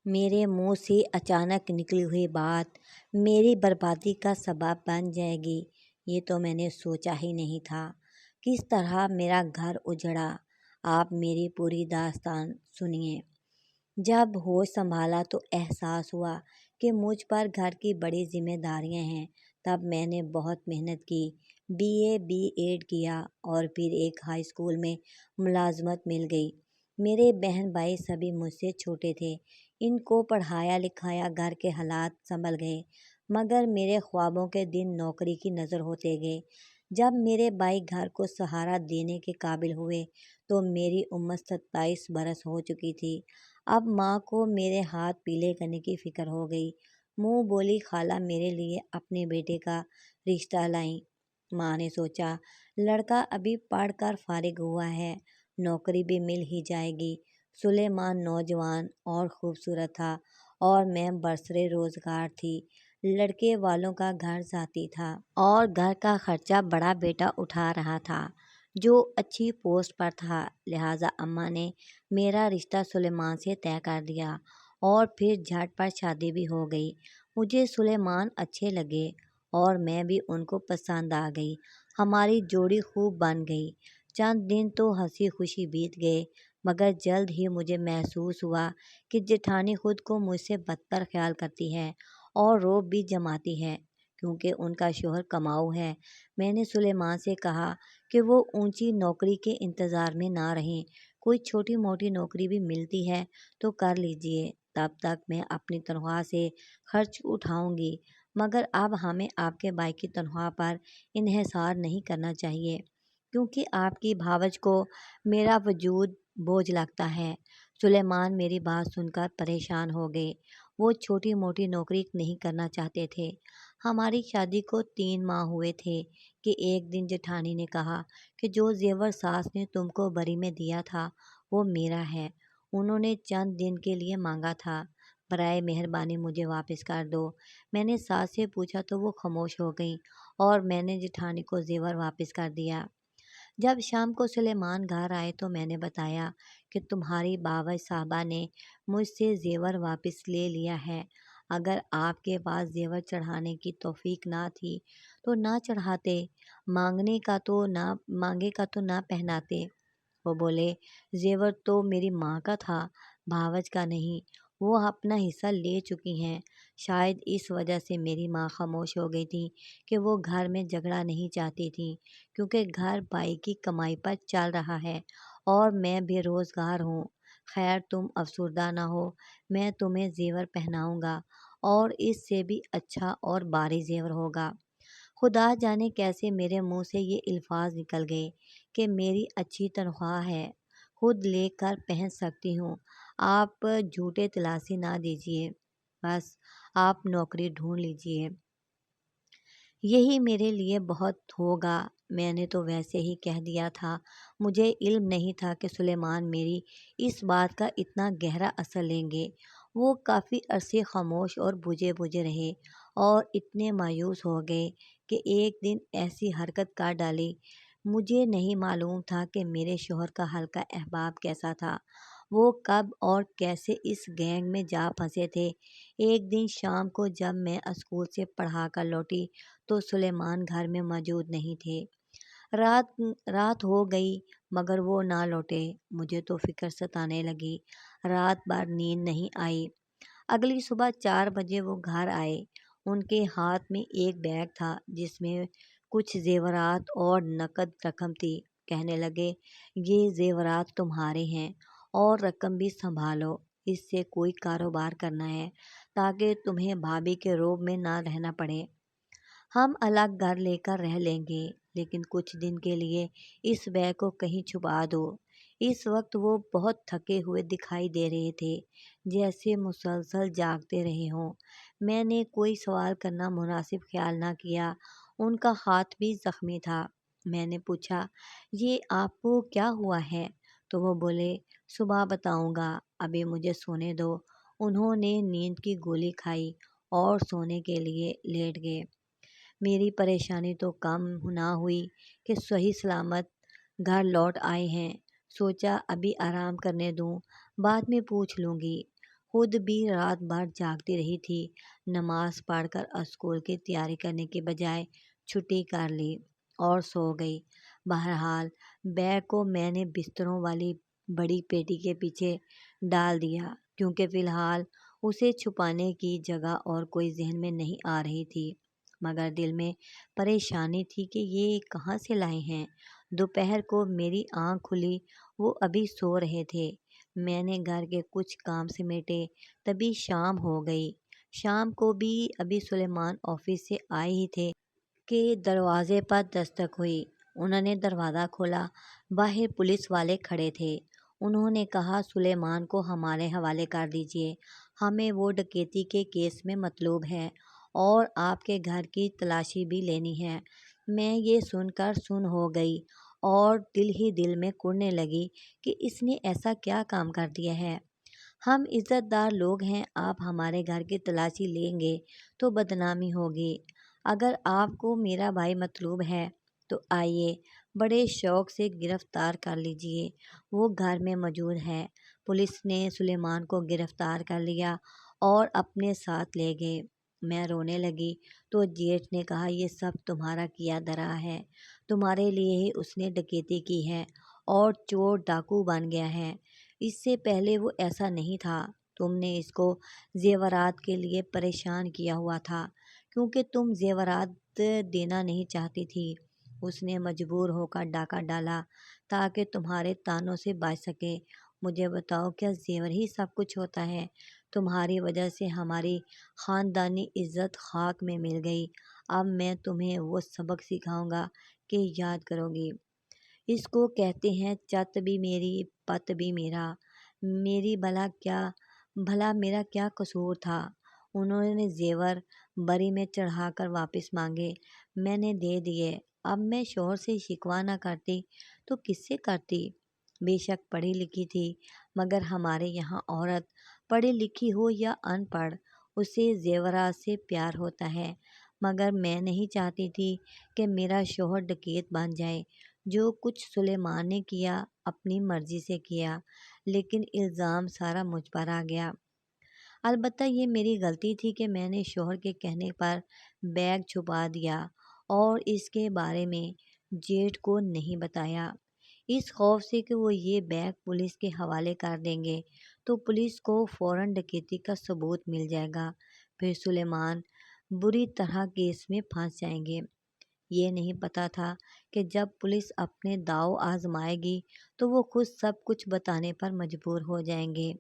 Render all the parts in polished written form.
میرے منہ سے اچانک نکلی ہوئی بات میری بربادی کا سبب بن جائے گی، یہ تو میں نے سوچا ہی نہیں تھا۔ کس طرح میرا گھر اجڑا، آپ میری پوری داستان سنیے۔ جب ہوش سنبھالا تو احساس ہوا کہ مجھ پر گھر کی بڑی ذمہ داریاں ہیں۔ تب میں نے بہت محنت کی، BA B.Ed کیا اور پھر ایک ہائی اسکول میں ملازمت مل گئی۔ میرے بہن بھائی سبھی مجھ سے چھوٹے تھے، ان کو پڑھایا لکھایا، گھر کے حالات سنبھل گئے، مگر میرے خوابوں کے دن نوکری کی نظر ہوتے گئے۔ جب میرے بھائی گھر کو سہارا دینے کے قابل ہوئے تو میری عمر 27 برس ہو چکی تھی۔ اب ماں کو میرے ہاتھ پیلے کرنے کی فکر ہو گئی۔ منہ بولی خالہ میرے لیے اپنے بیٹے کا رشتہ لائیں۔ ماں نے سوچا لڑکا ابھی پڑھ کر فارغ ہوا ہے، نوکری بھی مل ہی جائے گی۔ سلیمان نوجوان اور خوبصورت تھا اور میں برسرِ روزگار تھی۔ لڑکے والوں کا گھر ذاتی تھا اور گھر کا خرچہ بڑا بیٹا اٹھا رہا تھا جو اچھی پوسٹ پر تھا، لہٰذا اماں نے میرا رشتہ سلیمان سے طے کر دیا اور پھر جھٹ پر شادی بھی ہو گئی۔ مجھے سلیمان اچھے لگے اور میں بھی ان کو پسند آ گئی۔ ہماری جوڑی خوب بن گئی۔ چند دن تو ہنسی خوشی بیت گئے، مگر جلد ہی مجھے محسوس ہوا کہ جیٹھانی خود کو مجھ سے بدتر خیال کرتی ہے اور رعب بھی جماتی ہے کیونکہ ان کا شوہر کماؤ ہے۔ میں نے سلیمان سے کہا کہ وہ اونچی نوکری کے انتظار میں نہ رہیں، کوئی چھوٹی موٹی نوکری بھی ملتی ہے تو کر لیجیے، تب تک میں اپنی تنخواہ سے خرچ اٹھاؤں گی، مگر اب ہمیں آپ کے بھائی کی تنخواہ پر انحصار نہیں کرنا چاہیے کیونکہ آپ کی بھاوج کو میرا وجود بوجھ لگتا ہے۔ سلیمان میری بات سن کر پریشان ہو گئے۔ وہ چھوٹی موٹی نوکری نہیں کرنا چاہتے تھے۔ ہماری شادی کو 3 ماہ ہوئے تھے کہ ایک دن جیٹھانی نے کہا کہ جو زیور ساس نے تم کو بری میں دیا تھا وہ میرا ہے، انہوں نے چند دن کے لیے مانگا تھا، برائے مہربانی مجھے واپس کر دو۔ میں نے ساس سے پوچھا تو وہ خاموش ہو گئیں اور میں نے جیٹھانی کو زیور واپس کر دیا۔ جب شام کو سلیمان گھر آئے تو میں نے بتایا کہ تمہاری باوج صاحبہ نے مجھ سے زیور واپس لے لیا ہے، اگر آپ کے پاس زیور چڑھانے کی توفیق نہ تھی تو نہ چڑھاتے، مانگے کا تو نہ پہناتے۔ وہ بولے زیور تو میری ماں کا تھا، بھاوج کا نہیں، وہ اپنا حصہ لے چکی ہیں۔ شاید اس وجہ سے میری ماں خاموش ہو گئی تھی کہ وہ گھر میں جھگڑا نہیں چاہتی تھی کیونکہ گھر بھائی کی کمائی پر چل رہا ہے اور میں بے روزگار ہوں۔ خیر تم افسردہ نہ ہو، میں تمہیں زیور پہناؤں گا اور اس سے بھی اچھا اور بھاری زیور ہوگا۔ خدا جانے کیسے میرے منہ سے یہ الفاظ نکل گئے کہ میری اچھی تنخواہ ہے، خود لے کر پہن سکتی ہوں، آپ جھوٹے دلاسے نہ دیجیے، بس آپ نوکری ڈھونڈ لیجیے، یہی میرے لیے بہت ہوگا۔ میں نے تو ویسے ہی کہہ دیا تھا، مجھے علم نہیں تھا کہ سلیمان میری اس بات کا اتنا گہرا اثر لیں گے۔ وہ کافی عرصے خاموش اور بجھے بجھے رہے اور اتنے مایوس ہو گئے کہ ایک دن ایسی حرکت کر ڈالی۔ مجھے نہیں معلوم تھا کہ میرے شوہر کا حلقہ احباب کیسا تھا، وہ کب اور کیسے اس گینگ میں جا پھنسے تھے۔ ایک دن شام کو جب میں اسکول سے پڑھا کر لوٹی تو سلیمان گھر میں موجود نہیں تھے۔ رات ہو گئی مگر وہ نہ لوٹے۔ مجھے تو فکر ستانے لگی، رات بھر نیند نہیں آئی۔ اگلی صبح 4 بجے وہ گھر آئے۔ ان کے ہاتھ میں ایک بیگ تھا جس میں کچھ زیورات اور نقد رقم تھی۔ کہنے لگے یہ زیورات تمہارے ہیں اور رقم بھی سنبھالو، اس سے کوئی کاروبار کرنا ہے تاکہ تمہیں بھابھی کے رعب میں نہ رہنا پڑے۔ ہم الگ گھر لے کر رہ لیں گے لیکن کچھ دن کے لیے اس بیگ کو کہیں چھپا دو۔ اس وقت وہ بہت تھکے ہوئے دکھائی دے رہے تھے، جیسے مسلسل جاگتے رہے ہوں۔ میں نے کوئی سوال کرنا مناسب خیال نہ کیا، ان کا ہاتھ بھی زخمی تھا۔ میں نے پوچھا یہ آپ کو کیا ہوا ہے؟ تو وہ بولے صبح بتاؤں گا، ابھی مجھے سونے دو۔ انہوں نے نیند کی گولی کھائی اور سونے کے لیے لیٹ گئے۔ میری پریشانی تو کم نہ ہوئی کہ صحیح سلامت گھر لوٹ آئے ہیں۔ سوچا ابھی آرام کرنے دوں، بعد میں پوچھ لوں گی۔ خود بھی رات بھر جاگتی رہی تھی۔ نماز پڑھ کر اسکول کی تیاری کرنے کے بجائے چھٹی کر لی اور سو گئی۔ بہرحال بیگ کو میں نے بستروں والی بڑی پیٹی کے پیچھے ڈال دیا، کیونکہ فی الحال اسے چھپانے کی جگہ اور کوئی ذہن میں نہیں آ رہی تھی، مگر دل میں پریشانی تھی کہ یہ کہاں سے لائے ہیں۔ دوپہر کو میری آنکھ کھلی، وہ ابھی سو رہے تھے۔ میں نے گھر کے کچھ کام سمیٹے، تبھی شام ہو گئی۔ شام کو بھی ابھی سلیمان آفس سے آئے ہی تھے کہ دروازے پر دستک ہوئی۔ انہوں نے دروازہ کھولا۔ باہر پولیس والے کھڑے تھے۔ انہوں نے کہا، سلیمان کو ہمارے حوالے کر دیجیے، ہمیں وہ ڈکیتی کے کیس میں مطلوب ہے اور آپ کے گھر کی تلاشی بھی لینی ہے۔ میں یہ سن کر سن ہو گئی اور دل ہی دل میں کرنے لگی کہ اس نے ایسا کیا کام کر دیا ہے۔ ہم عزت دار لوگ ہیں، آپ ہمارے گھر کی تلاشی لیں گے تو بدنامی ہوگی۔ اگر آپ کو میرا بھائی مطلوب ہے تو آئیے، بڑے شوق سے گرفتار کر لیجیے، وہ گھر میں موجود ہے۔ پولیس نے سلیمان کو گرفتار کر لیا اور اپنے ساتھ لے گئے۔ میں رونے لگی تو جیٹھ نے کہا، یہ سب تمہارا کیا دھرا ہے، تمہارے لیے ہی اس نے ڈکیتی کی ہے اور چور ڈاکو بن گیا ہے۔ اس سے پہلے وہ ایسا نہیں تھا، تم نے اس کو زیورات کے لیے پریشان کیا ہوا تھا، کیونکہ تم زیورات دینا نہیں چاہتی تھی۔ اس نے مجبور ہو کر ڈاکہ ڈالا تاکہ تمہارے طعنوں سے بچ سکے۔ مجھے بتاؤ، کیا زیور ہی سب کچھ ہوتا ہے؟ تمہاری وجہ سے ہماری خاندانی عزت خاک میں مل گئی۔ اب میں تمہیں وہ سبق سکھاؤں گا کہ یاد کرو گی۔ اس کو کہتے ہیں چت بھی میری پت بھی میرا۔ میری بھلا میرا کیا قصور تھا؟ انہوں نے زیور بری میں چڑھا کر واپس مانگے، میں نے دے دیے۔ اب میں شوہر سے شکوہ نہ کرتی تو کس سے کرتی؟ بے شک پڑھی لکھی تھی، مگر ہمارے یہاں عورت پڑھی لکھی ہو یا ان پڑھ، اسے زیورات سے پیار ہوتا ہے۔ مگر میں نہیں چاہتی تھی کہ میرا شوہر ڈکیت بن جائے۔ جو کچھ سلیمان نے کیا اپنی مرضی سے کیا، لیکن الزام سارا مجھ پر آ گیا۔ البتہ یہ میری غلطی تھی کہ میں نے شوہر کے کہنے پر بیگ چھپا دیا اور اس کے بارے میں جیٹھ کو نہیں بتایا، اس خوف سے کہ وہ یہ بیگ پولیس کے حوالے کر دیں گے تو پولیس کو فوراً ڈکیتی کا ثبوت مل جائے گا، پھر سلیمان بری طرح کیس میں پھنس جائیں گے۔ یہ نہیں پتہ تھا کہ جب پولیس اپنے داؤ آزمائے گی تو وہ خود سب کچھ بتانے پر مجبور ہو جائیں گے۔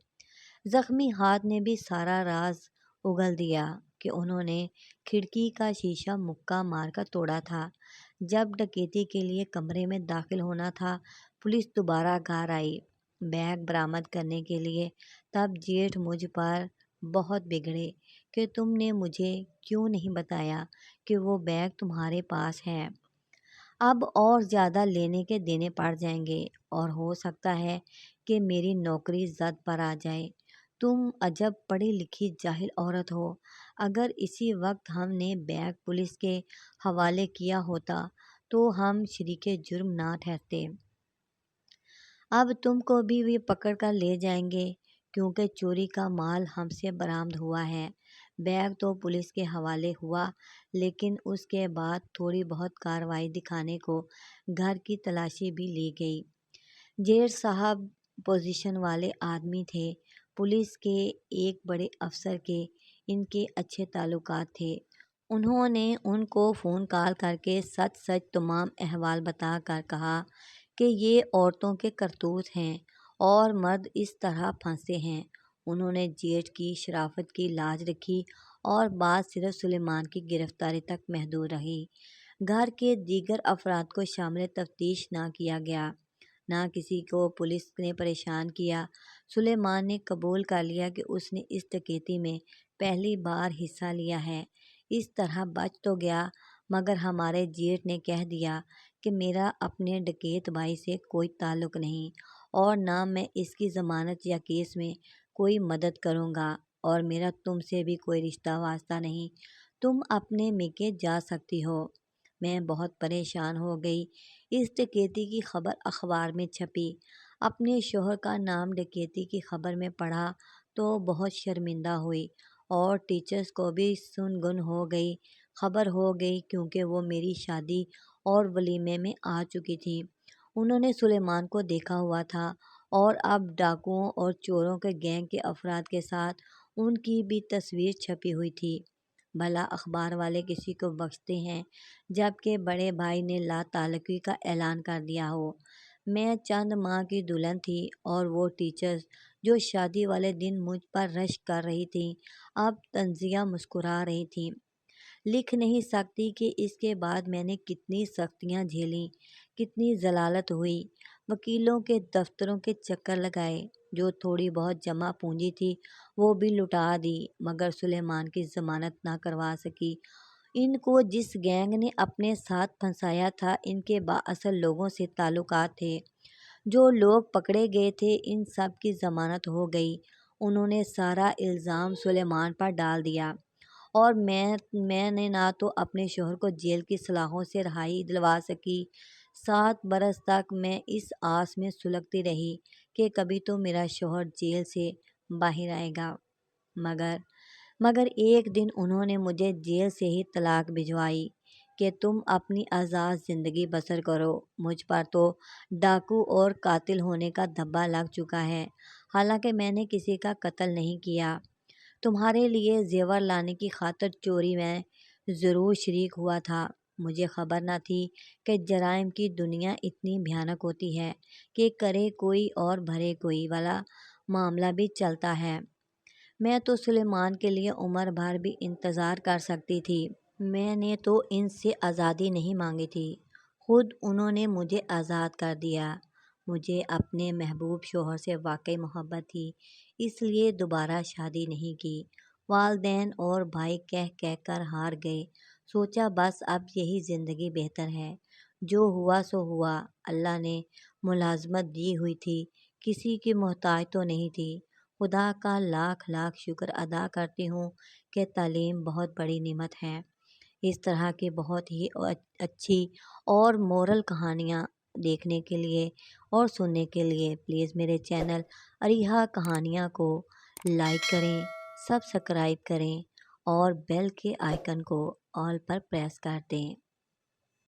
زخمی ہاتھ نے بھی سارا راز اگل دیا کہ انہوں نے کھڑکی کا شیشہ مکہ مار کر توڑا تھا۔ جب ڈکیتی کے لیے کمرے میں داخل ہونا تھا، پولیس دوبارہ گھر آئی بیگ برآمد کرنے کے لیے۔ تب جیٹھ مجھ پر بہت بگڑے کہ تم نے مجھے کیوں نہیں بتایا کہ وہ بیگ تمہارے پاس ہے؟ اب اور زیادہ لینے کے دینے پڑ جائیں گے اور ہو سکتا ہے کہ میری نوکری زد پر آ جائے۔ تم عجب پڑھی لکھی جاہل عورت ہو۔ اگر اسی وقت ہم نے بیگ پولیس کے حوالے کیا ہوتا تو ہم شریک جرم نہ ٹھہرتے۔ اب تم کو بھی وہ پکڑ کر لے جائیں گے، کیونکہ چوری کا مال ہم سے برآمد ہوا ہے۔ بیگ تو پولیس کے حوالے ہوا، لیکن اس کے بعد تھوڑی بہت کارروائی دکھانے کو گھر کی تلاشی بھی لی گئی۔ جیٹھ صاحب پوزیشن والے آدمی تھے، پولیس کے ایک بڑے افسر کے ان کے اچھے تعلقات تھے۔ انہوں نے ان کو فون کال کر کے سچ سچ تمام احوال بتا کر کہا کہ یہ عورتوں کے کرتوت ہیں اور مرد اس طرح پھنسے ہیں۔ انہوں نے جیٹھ کی شرافت کی لاج رکھی اور بات صرف سلیمان کی گرفتاری تک محدود رہی۔ گھر کے دیگر افراد کو شامل تفتیش نہ کیا گیا، نہ کسی کو پولیس نے پریشان کیا۔ سلیمان نے قبول کر لیا کہ اس نے اس ڈکیتی میں پہلی بار حصہ لیا ہے، اس طرح بچ تو گیا، مگر ہمارے جیٹھ نے کہہ دیا کہ میرا اپنے ڈکیت بھائی سے کوئی تعلق نہیں اور نہ میں اس کی ضمانت یا کیس میں کوئی مدد کروں گا، اور میرا تم سے بھی کوئی رشتہ واسطہ نہیں، تم اپنے میکے جا سکتی ہو۔ میں بہت پریشان ہو گئی۔ اس ڈکیتی کی خبر اخبار میں چھپی، اپنے شوہر کا نام ڈکیتی کی خبر میں پڑھا تو بہت شرمندہ ہوئی اور ٹیچرز کو بھی سن گن ہو گئی، خبر ہو گئی، کیونکہ وہ میری شادی اور ولیمے میں آ چکی تھی۔ انہوں نے سلیمان کو دیکھا ہوا تھا اور اب ڈاکوؤں اور چوروں کے گینگ کے افراد کے ساتھ ان کی بھی تصویر چھپی ہوئی تھی۔ بھلا اخبار والے کسی کو بخشتے ہیں جبکہ بڑے بھائی نے لا تعلقی کا اعلان کر دیا ہو۔ میں چند ماہ کی دلہن تھی اور وہ ٹیچرز جو شادی والے دن مجھ پر رشک کر رہی تھیں اب طنزیہ مسکرا رہی تھیں۔ لکھ نہیں سکتی کہ اس کے بعد میں نے کتنی سختیاں جھیلیں، کتنی ضلالت ہوئی، وکیلوں کے دفتروں کے چکر لگائے، جو تھوڑی بہت جمع پونجی تھی وہ بھی لٹا دی، مگر سلیمان کی ضمانت نہ کروا سکی۔ ان کو جس گینگ نے اپنے ساتھ پھنسایا تھا ان کے بااصل لوگوں سے تعلقات تھے۔ جو لوگ پکڑے گئے تھے ان سب کی ضمانت ہو گئی۔ انہوں نے سارا الزام سلیمان پر ڈال دیا اور میں نے نہ تو اپنے شوہر کو جیل کی سلاخوں سے رہائی دلوا سکی۔ 7 برس تک میں اس آس میں سلگتی رہی کہ کبھی تو میرا شوہر جیل سے باہر آئے گا، مگر ایک دن انہوں نے مجھے جیل سے ہی طلاق بھجوائی کہ تم اپنی آزاد زندگی بسر کرو۔ مجھ پر تو ڈاکو اور قاتل ہونے کا دھبا لگ چکا ہے، حالانکہ میں نے کسی کا قتل نہیں کیا۔ تمہارے لیے زیور لانے کی خاطر چوری میں ضرور شریک ہوا تھا۔ مجھے خبر نہ تھی کہ جرائم کی دنیا اتنی بھیانک ہوتی ہے کہ کرے کوئی اور بھرے کوئی والا معاملہ بھی چلتا ہے۔ میں تو سلیمان کے لیے عمر بھر بھی انتظار کر سکتی تھی۔ میں نے تو ان سے آزادی نہیں مانگی تھی، خود انہوں نے مجھے آزاد کر دیا۔ مجھے اپنے محبوب شوہر سے واقعی محبت تھی، اس لیے دوبارہ شادی نہیں کی۔ والدین اور بھائی کہہ کر ہار گئے۔ سوچا بس اب یہی زندگی بہتر ہے۔ جو ہوا سو ہوا۔ اللہ نے ملازمت دی ہوئی تھی، کسی کی محتاج تو نہیں تھی۔ خدا کا لاکھ لاکھ شکر ادا کرتی ہوں کہ تعلیم بہت بڑی نعمت ہے۔ اس طرح کی بہت ہی اچھی اور مورل کہانیاں دیکھنے کے لیے اور سننے کے لیے پلیز میرے چینل اریحا کہانیاں کو لائک کریں، سبسکرائب کریں اور بیل کے آئیکن کو آل پر پریس کر دیں۔